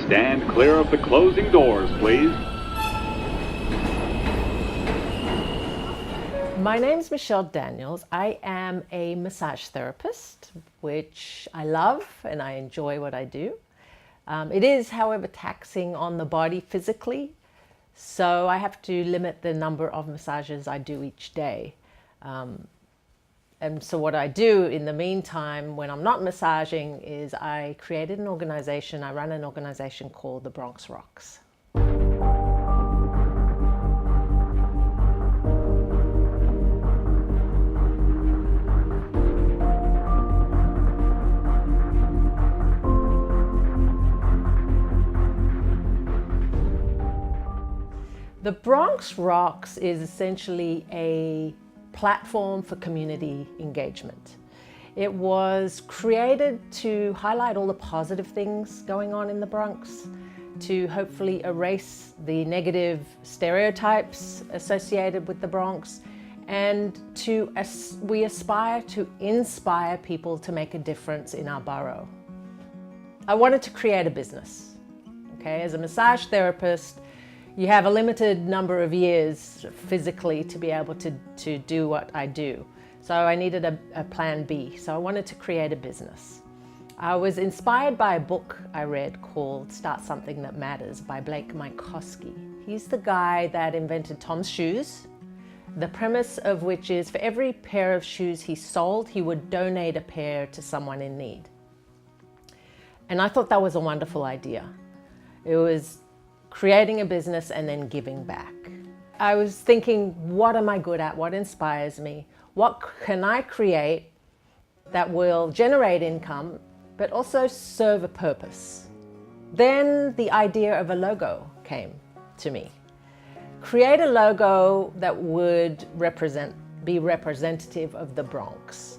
Stand clear of the closing doors, please. My name's Michelle Daniels. I am a massage therapist, which I love and I enjoy what I do. It is, however, taxing on the body physically, so I have to limit the number of massages I do each day. And so what I do in the meantime, when I'm not massaging, is I created an organization. I run an organization called the Bronx Rox. The Bronx Rox is essentially a platform for community engagement. It was created to highlight all the positive things going on in the Bronx, to hopefully erase the negative stereotypes associated with the Bronx, and we aspire to inspire people to make a difference in our borough. I wanted to create a business. Okay, as a massage therapist, you have a limited number of years physically to be able to do what I do. So I needed a plan B. So I wanted to create a business. I was inspired by a book I read called Start Something That Matters by Blake Mycoskie. He's the guy that invented Tom's shoes, the premise of which is for every pair of shoes he sold, he would donate a pair to someone in need. And I thought that was a wonderful idea. It was creating a business and then giving back. I was thinking, what am I good at? What inspires me? What can I create that will generate income, but also serve a purpose? Then the idea of a logo came to me. Create a logo that would be representative of the Bronx.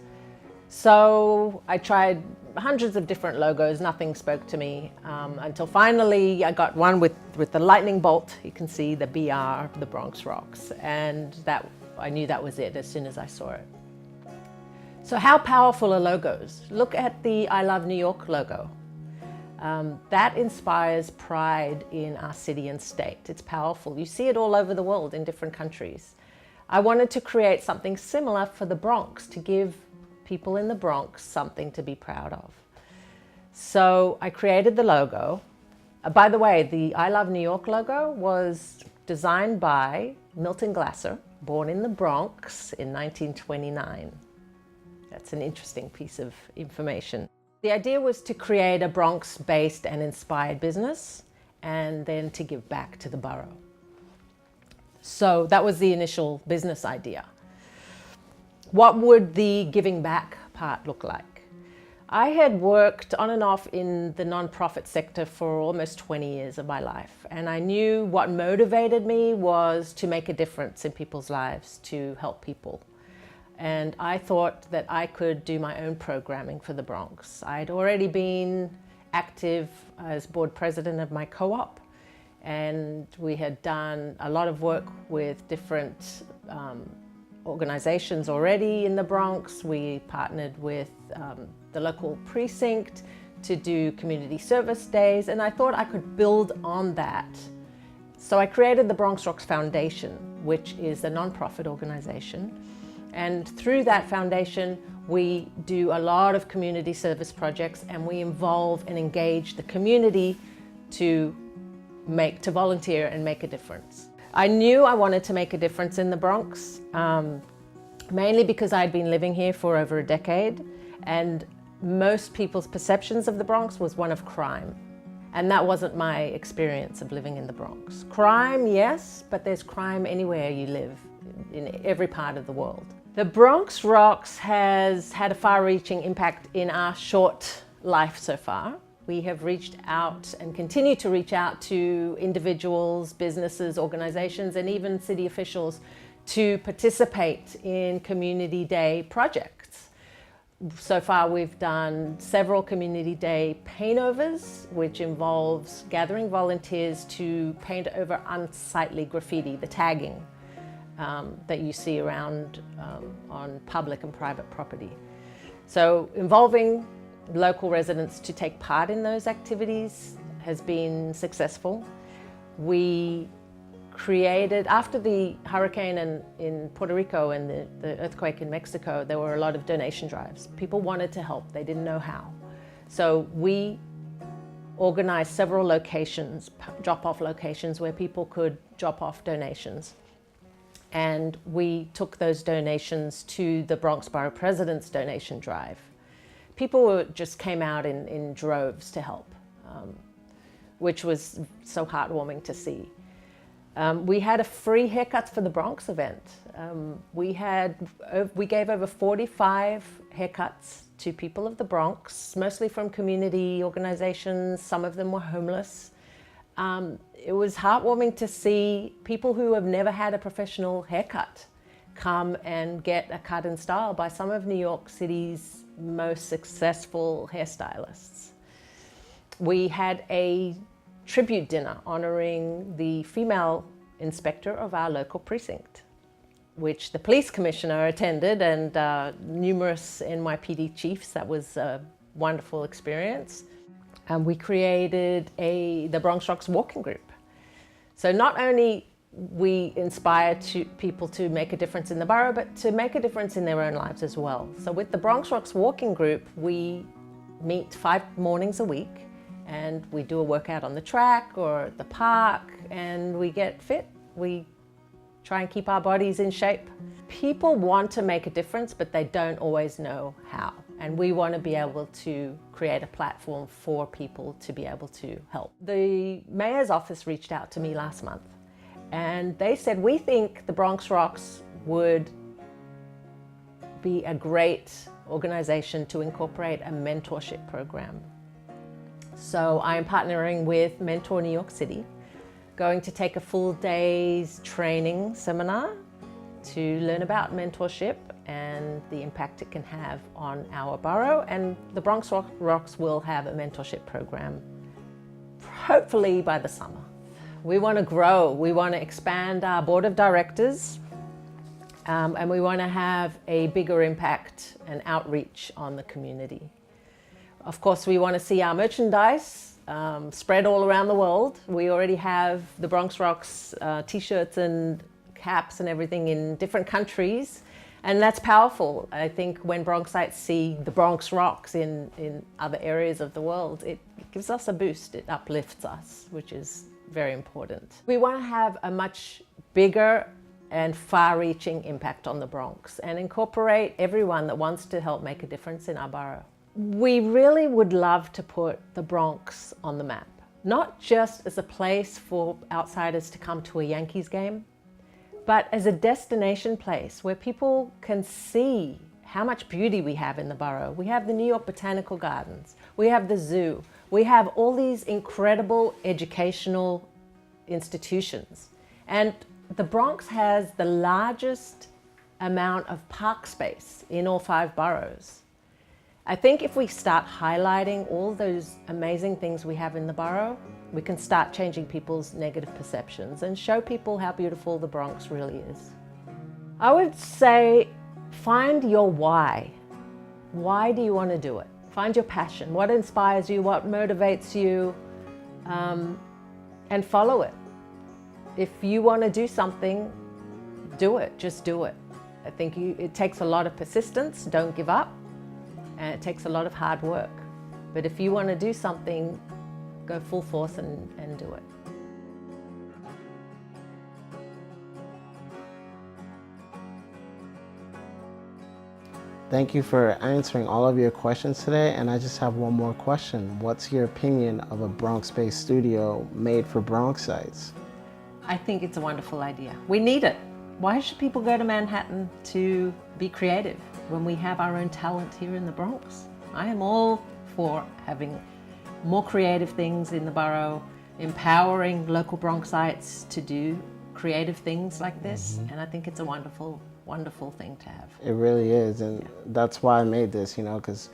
So I tried hundreds of different logos, nothing spoke to me, until finally I got one with the lightning bolt. You can see the BR, the Bronx Rox, and I knew that was it as soon as I saw it. So how powerful are logos? Look at the I Love New York logo. That inspires pride in our city and state. It's powerful. You see it all over the world in different countries. I wanted to create something similar for the Bronx, to give people in the Bronx something to be proud of. So I created the logo. By the way, the I Love New York logo was designed by Milton Glasser, born in the Bronx in 1929. That's an interesting piece of information. The idea was to create a Bronx-based and inspired business, and then to give back to the borough. So that was the initial business idea. What would the giving back part look like? I had worked on and off in the nonprofit sector for almost 20 years of my life, and I knew what motivated me was to make a difference in people's lives, to help people. And I thought that I could do my own programming for the Bronx. I'd already been active as board president of my co-op, and we had done a lot of work with different organizations already in the Bronx. We partnered with the local precinct to do community service days, and I thought I could build on that. So I created the Bronx Rox Foundation, which is a nonprofit organization. And through that foundation, we do a lot of community service projects, and we involve and engage the community to volunteer and make a difference. I knew I wanted to make a difference in the Bronx, mainly because I'd been living here for over a decade, and most people's perceptions of the Bronx was one of crime. And that wasn't my experience of living in the Bronx. Crime, yes, but there's crime anywhere you live, in every part of the world. The Bronx Rox has had a far-reaching impact in our short life so far. We have reached out and continue to reach out to individuals, businesses, organizations, and even city officials to participate in Community Day projects. So far, we've done several Community Day paintovers, which involves gathering volunteers to paint over unsightly graffiti, the tagging that you see around on public and private property. So involving local residents to take part in those activities has been successful. We created, after the hurricane in Puerto Rico and the earthquake in Mexico, there were a lot of donation drives. People wanted to help, they didn't know how. So we organized several locations, drop-off locations where people could drop off donations. And we took those donations to the Bronx Borough President's donation drive. People just came out in droves to help, which was so heartwarming to see. We had a free haircuts for the Bronx event. We gave over 45 haircuts to people of the Bronx, mostly from community organizations. Some of them were homeless. It was heartwarming to see people who have never had a professional haircut come and get a cut in style by some of New York City's most successful hairstylists. We had a tribute dinner honoring the female inspector of our local precinct, which the police commissioner attended, and numerous NYPD chiefs. That was a wonderful experience. And we created the Bronx Rox walking group. So not only we inspire people to make a difference in the borough, but to make a difference in their own lives as well. So with the Bronx Rox walking group, we meet 5 mornings a week, and we do a workout on the track or at the park, and we get fit. We try and keep our bodies in shape. People want to make a difference, but they don't always know how. And we want to be able to create a platform for people to be able to help. The mayor's office reached out to me last month, and they said, we think the Bronx Rox would be a great organization to incorporate a mentorship program. So I'm partnering with Mentor New York City, going to take a full day's training seminar to learn about mentorship and the impact it can have on our borough. And the Bronx Rox will have a mentorship program, hopefully by the summer. We want to grow, we want to expand our board of directors, and we want to have a bigger impact and outreach on the community. Of course, we want to see our merchandise spread all around the world. We already have the Bronx Rox t-shirts and caps and everything in different countries, and that's powerful. I think when Bronxites see the Bronx Rox in other areas of the world, it gives us a boost, it uplifts us, which is very important. We want to have a much bigger and far-reaching impact on the Bronx and incorporate everyone that wants to help make a difference in our borough. We really would love to put the Bronx on the map, not just as a place for outsiders to come to a Yankees game, but as a destination place where people can see how much beauty we have in the borough. We have the New York Botanical Gardens, we have the zoo, we have all these incredible educational institutions. And the Bronx has the largest amount of park space in all 5 boroughs. I think if we start highlighting all those amazing things we have in the borough, we can start changing people's negative perceptions and show people how beautiful the Bronx really is. I would say find your why. Why do you want to do it? Find your passion. What inspires you? What motivates you? And follow it. If you want to do something, do it. Just do it. I think it takes a lot of persistence. Don't give up. And it takes a lot of hard work. But if you want to do something, go full force and do it. Thank you for answering all of your questions today, and I just have one more question. What's your opinion of a Bronx-based studio made for Bronxites? I think it's a wonderful idea. We need it. Why should people go to Manhattan to be creative when we have our own talent here in the Bronx? I am all for having more creative things in the borough, empowering local Bronxites to do creative things like this, and I think it's a wonderful, wonderful thing to have. It really is, and that's why I made this, because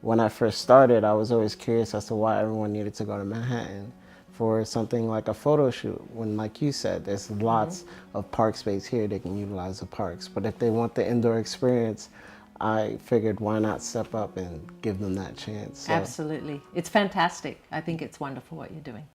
when I first started, I was always curious as to why everyone needed to go to Manhattan for something like a photo shoot, when, like you said, there's lots of park space here. They can utilize the parks, but if they want the indoor experience I figured why not step up and give them that chance. So. Absolutely. It's fantastic. I think it's wonderful what you're doing.